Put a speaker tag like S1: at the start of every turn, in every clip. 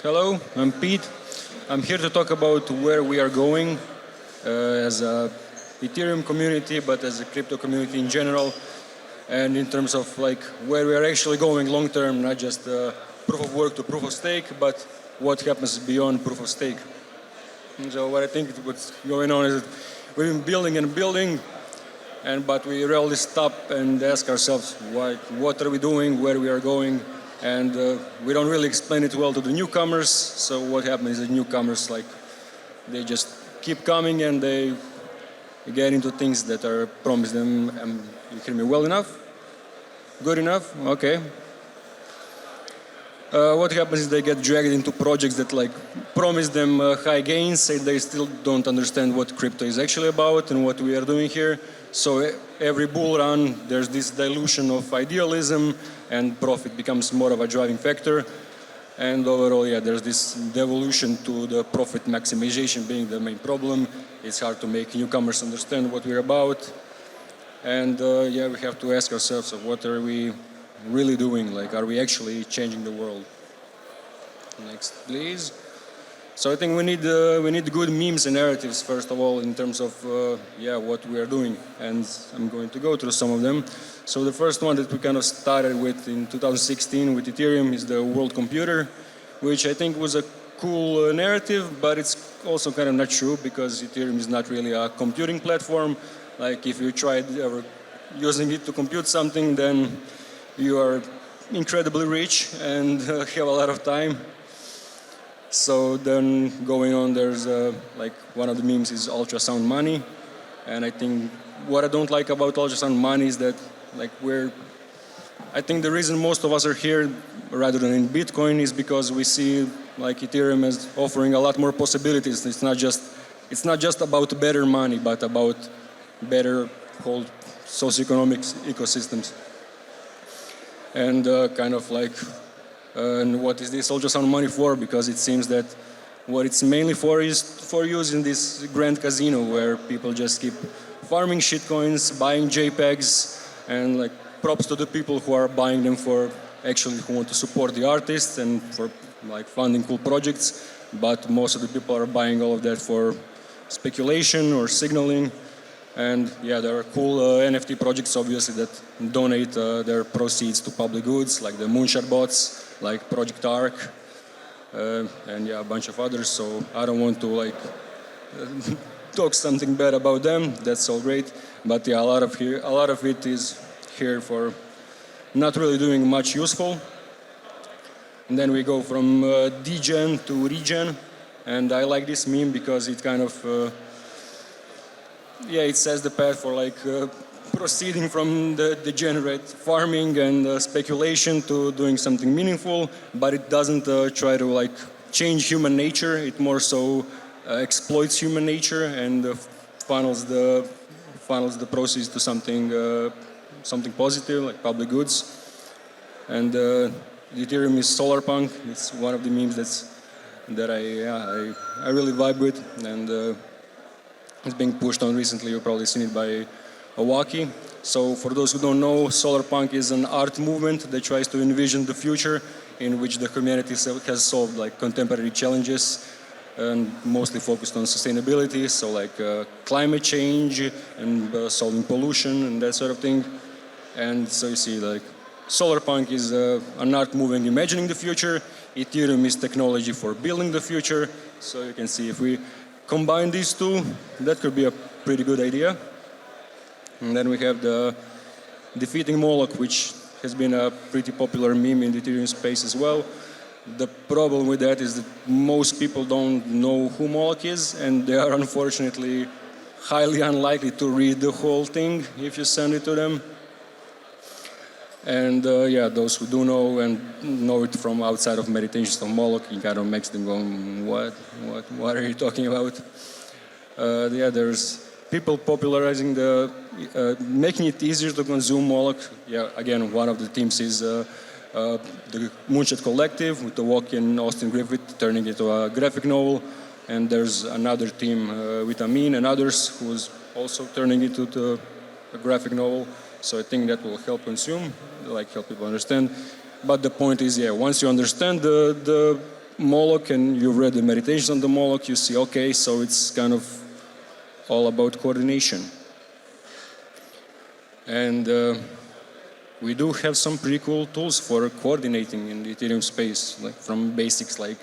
S1: Hello, I'm Pete. I'm here to talk about where we are going as a Ethereum community, but as a crypto community in general, and in terms of like where we are actually going long term, not just proof of work to proof of stake, but what happens beyond proof of stake. And so what I think what's going on is that we've been building and building, but we rarely stop and ask ourselves what are we doing, where we are going, and we don't really explain it well to the newcomers. So what happens is the newcomers they just keep coming and they get into things that are promised them. You hear me well enough? Good enough? Okay. What happens is they get dragged into projects that promise them high gains, and they still don't understand what crypto is actually about and what we are doing here. So every bull run, there's this dilution of idealism, and profit becomes more of a driving factor. And overall, there's this devolution to the profit maximization being the main problem. It's hard to make newcomers understand what we're about. And we have to ask ourselves, what are we really doing? Are we actually changing the world? Next, please. So I think we need good memes and narratives, first of all, in terms of what we are doing. And I'm going to go through some of them. So the first one that we kind of started with in 2016 with Ethereum is the world computer, which I think was a cool narrative, but it's also kind of not true because Ethereum is not really a computing platform. If you tried ever using it to compute something, then you are incredibly rich and have a lot of time. So then going on, there's one of the memes is ultrasound money. And I think what I don't like about ultrasound money is that I think the reason most of us are here rather than in Bitcoin is because we see Ethereum as offering a lot more possibilities. It's not just about better money, but about better whole socioeconomic ecosystems. And and what is this ultrasound money for? Because it seems that what it's mainly for is for using this grand casino where people just keep farming shitcoins, buying JPEGs, and props to the people who are buying them who want to support the artists and for funding cool projects. But most of the people are buying all of that for speculation or signaling. And there are cool NFT projects, obviously, that donate their proceeds to public goods, like the Moonshot bots, like Project Arc, and a bunch of others. So I don't want to talk something bad about them. That's all great, but a lot of it is here for not really doing much useful. And then we go from degen to regen, and I like this meme because it kind of it says the path for proceeding from the degenerate farming and speculation to doing something meaningful, but it doesn't try to change human nature. It more so exploits human nature and funnels the proceeds to something positive, like public goods. And Ethereum is solarpunk. It's one of the memes that I really vibe with, and it's being pushed on recently. You've probably seen it by Awaki. So for those who don't know, solarpunk is an art movement that tries to envision the future in which the humanity has solved contemporary challenges and mostly focused on sustainability, so climate change and solving pollution and that sort of thing. And so you see solarpunk is an art movement imagining the future. Ethereum is technology for building the future. So you can see if we combine these two, that could be a pretty good idea. And then we have the defeating Moloch, which has been a pretty popular meme in the Ethereum space as well. The problem with that is that most people don't know who Moloch is, and they are unfortunately highly unlikely to read the whole thing if you send it to them. And those who do know and know it from outside of meditations of Moloch, it kind of makes them go, what are you talking about? There's people popularizing making it easier to consume Moloch. Again, one of the teams is the Moonshot Collective with the Walkie and Austin Griffith turning it into a graphic novel. And there's another team with Amin and others who's also turning it into a graphic novel. So I think that will help consume, help people understand. But the point is, once you understand the Moloch and you've read the meditations on the Moloch, you see, okay, so it's kind of all about coordination. And we do have some pretty cool tools for coordinating in the Ethereum space, like from basics like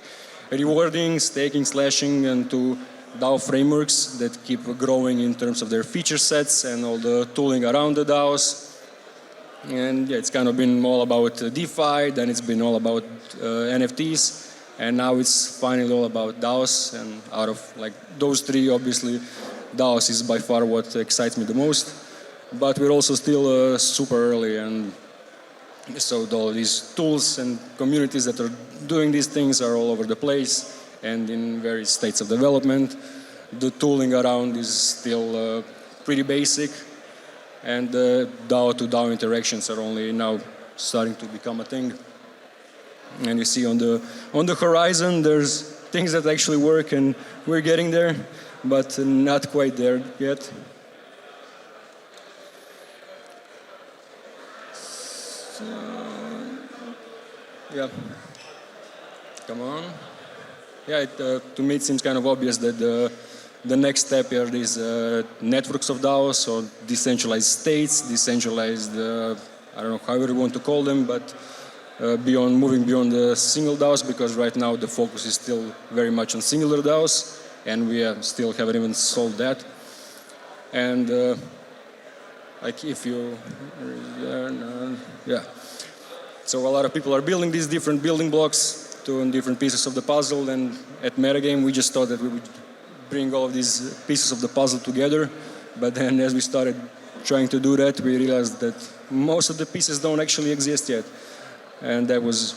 S1: rewarding, staking, slashing, and to DAO frameworks that keep growing in terms of their feature sets and all the tooling around the DAOs. And yeah, it's kind of been all about DeFi, then it's been all about NFTs, and now it's finally all about DAOs. And out of like those three, obviously, DAOs is by far what excites me the most. But we're also still super early, and so all these tools and communities that are doing these things are all over the place and in various states of development. The tooling around is still pretty basic, and DAO to DAO interactions are only now starting to become a thing. And you see on the horizon, there's things that actually work, and we're getting there, but not quite there yet. So, yeah, come on. Yeah, to me it seems kind of obvious that the next step here is networks of DAOs, or decentralized states, decentralized, I don't know however you want to call them, but moving beyond the single DAOs, because right now the focus is still very much on singular DAOs, and we still haven't even solved that. And like if you, yeah. So a lot of people are building these different building blocks to different pieces of the puzzle, and at Metagame we just thought that we would bring all of these pieces of the puzzle together. But then as we started trying to do that, we realized that most of the pieces don't actually exist yet. And that was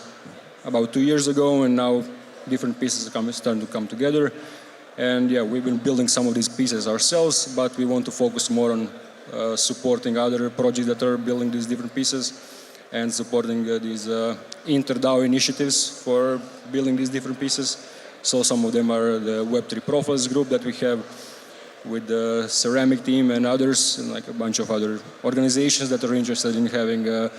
S1: about 2 years ago, and now different pieces are starting to come together. And yeah, we've been building some of these pieces ourselves, but we want to focus more on supporting other projects that are building these different pieces, and supporting these inter-DAO initiatives for building these different pieces. So some of them are the Web3 Profiles group that we have with the Ceramic team and others, and like a bunch of other organizations that are interested in having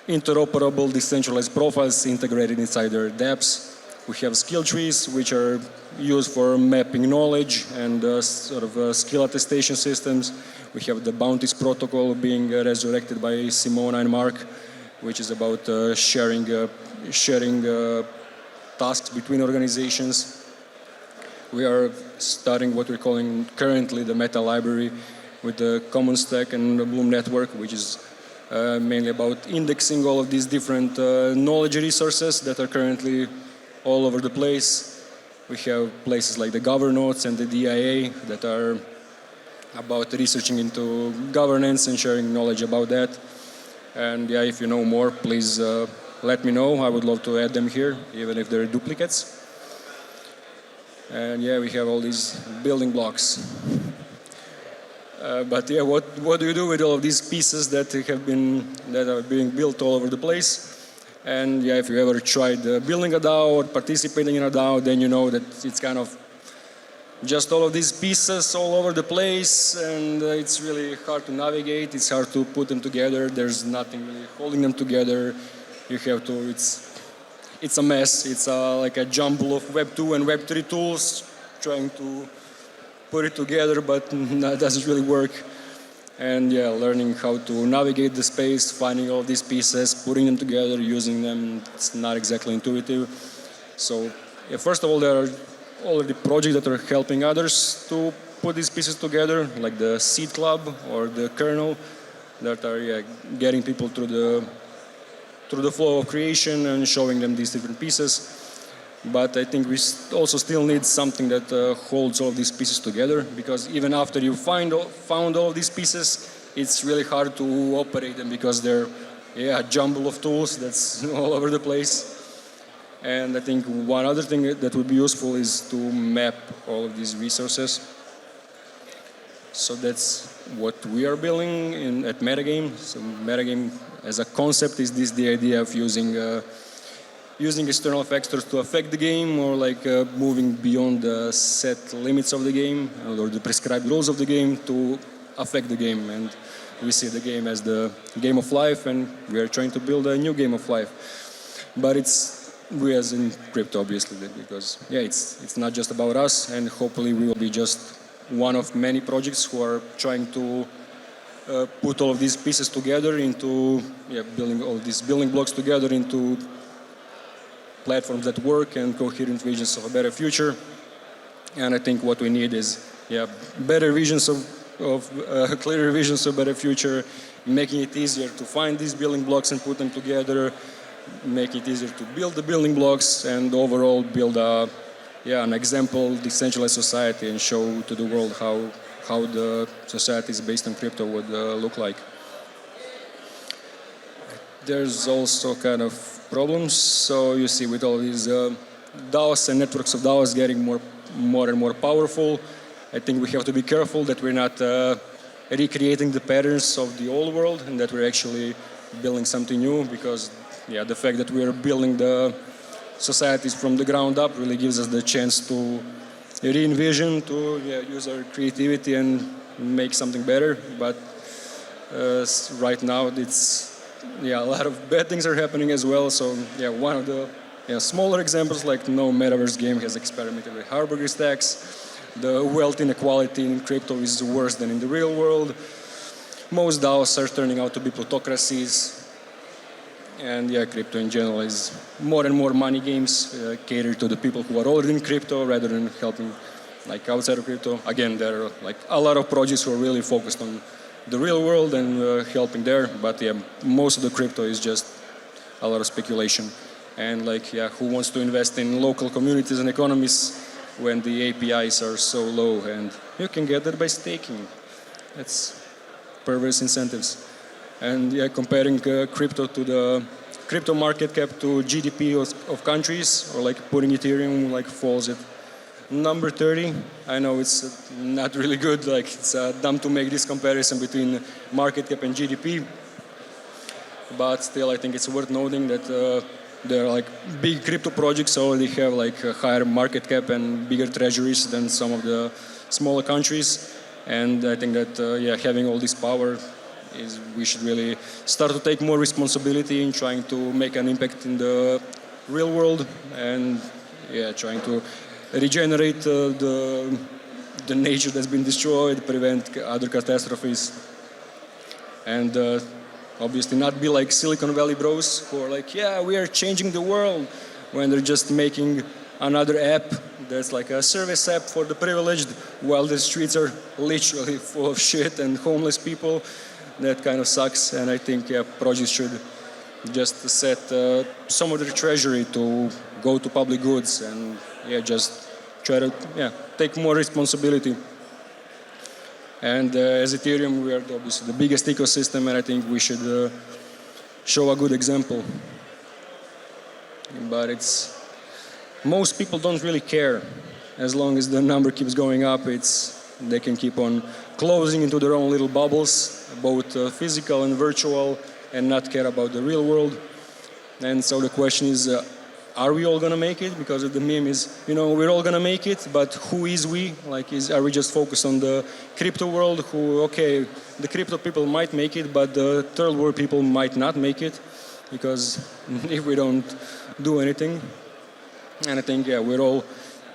S1: interoperable decentralized profiles integrated inside their dApps. We have skill trees, which are used for mapping knowledge and sort of skill attestation systems. We have the Bounties protocol being resurrected by Simona and Mark, which is about sharing tasks between organizations. We are starting what we're calling currently the meta library with the Common Stack and the Bloom Network, which is mainly about indexing all of these different knowledge resources that are currently all over the place. We have places like the GovernNotes and the DIA that are about researching into governance and sharing knowledge about that. And yeah, if you know more, please let me know. I would love to add them here, even if they're duplicates. And yeah, we have all these building blocks. But yeah, what do you do with all of these pieces that are being built all over the place? And yeah, if you ever tried building a DAO or participating in a DAO, then you know that it's kind of just all of these pieces all over the place, and it's really hard to navigate. It's hard to put them together. There's nothing really holding them together. You have to. It's a mess. It's like a jumble of Web2 and Web3 tools trying to put it together, but that doesn't really work. And yeah, learning how to navigate the space, finding all these pieces, putting them together, using them, it's not exactly intuitive. So yeah, first of all, there are already projects that are helping others to put these pieces together, like the Seed Club or the Kernel, that are getting people through the flow of creation and showing them these different pieces. But I think we also still need something that holds all these pieces together, because even after you found all of these pieces, it's really hard to operate them because they're a jumble of tools that's all over the place. And I think one other thing that would be useful is to map all of these resources. So that's what we are building at Metagame. So Metagame as a concept is the idea of using external factors to affect the game, or like moving beyond the set limits of the game or the prescribed rules of the game to affect the game. And we see the game as the game of life, and we are trying to build a new game of life. But it's we as in crypto, obviously, because yeah, it's not just about us, and hopefully we will be just one of many projects who are trying to put all of these pieces together into building all these building blocks together into platforms that work and coherent visions of a better future. And I think what we need is better visions of clearer visions of a better future, making it easier to find these building blocks and put them together, make it easier to build the building blocks, and overall build an example decentralized society and show to the world how the societies based on crypto would look like. There's also kind of problems. So you see with all these DAOs and networks of DAOs getting more and more powerful, I think we have to be careful that we're not recreating the patterns of the old world and that we're actually building something new, because the fact that we're building the societies from the ground up really gives us the chance to re-envision, to use our creativity and make something better. But right now it's a lot of bad things are happening as well. So one of the smaller examples, like no metaverse game has experimented with Harburger stacks. The wealth inequality in crypto is worse than in the real world. Most DAOs are turning out to be plutocracies. And crypto in general is more and more money games catered to the people who are already in crypto rather than helping like outside of crypto. Again, there are like a lot of projects who are really focused on the real world and helping there. But most of the crypto is just a lot of speculation. And who wants to invest in local communities and economies when the APIs are so low? And you can get that by staking. That's perverse incentives. And comparing crypto to the crypto market cap to GDP of countries, or like putting Ethereum falls at number 30. I know it's not really good. It's dumb to make this comparison between market cap and GDP. But still, I think it's worth noting that there are big crypto projects already have a higher market cap and bigger treasuries than some of the smaller countries. And I think that having all this power we should really start to take more responsibility in trying to make an impact in the real world and trying to regenerate the nature that's been destroyed, prevent other catastrophes, and obviously not be like Silicon Valley bros who are we are changing the world, when they're just making another app that's like a service app for the privileged, while the streets are literally full of shit and homeless people. That kind of sucks, and I think projects should just set some of their treasury to go to public goods and just try to take more responsibility. And as Ethereum, we are obviously the biggest ecosystem, and I think we should show a good example. But most people don't really care. As long as the number keeps going up, they can keep on closing into their own little bubbles, both physical and virtual, and not care about the real world. And so the question is, are we all gonna make it? Because the meme is, we're all gonna make it, but who is we? Are we just focused on the crypto world? The crypto people might make it, but the third world people might not make it, because if we don't do anything. And I think, we're all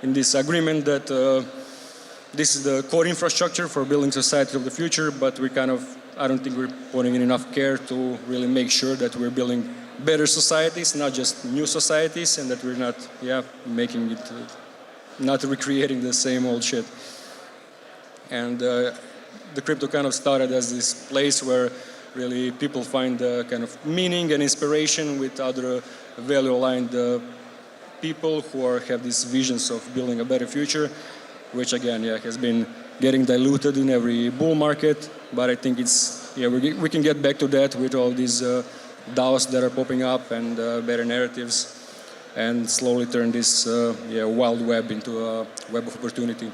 S1: in this agreement that this is the core infrastructure for building society of the future, but I don't think we're putting in enough care to really make sure that we're building better societies, not just new societies, and that we're not, making it, not recreating the same old shit. And the crypto kind of started as this place where really people find kind of meaning and inspiration with other value-aligned people who have these visions of building a better future, which again, has been getting diluted in every bull market. But I think we can get back to that with all these DAOs that are popping up and better narratives, and slowly turn this wild web into a web of opportunity.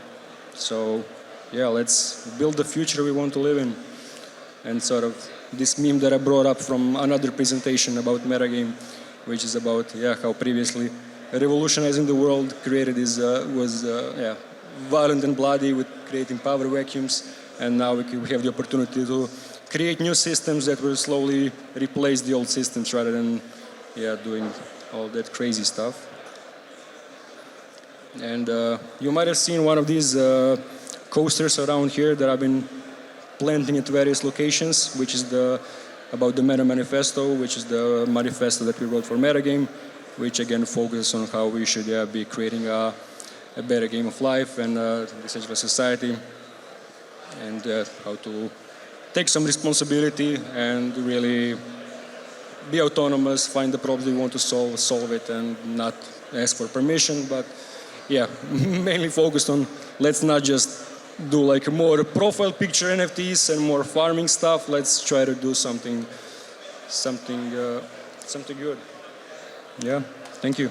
S1: So let's build the future we want to live in. And sort of this meme that I brought up from another presentation about metagame, which is about how previously revolutionizing the world created was violent and bloody with creating power vacuums, and now we have the opportunity to create new systems that will slowly replace the old systems rather than doing all that crazy stuff. And you might have seen one of these coasters around here that I've been planting at various locations, which is about the Meta Manifesto, which is the manifesto that we wrote for Metagame, which again focuses on how we should be creating a better game of life and decentralized society, and how to take some responsibility and really be autonomous, find the problems we want to solve it, and not ask for permission. But yeah, mainly focused on let's not just do like more profile picture NFTs and more farming stuff. Let's try to do something good. Yeah, thank you.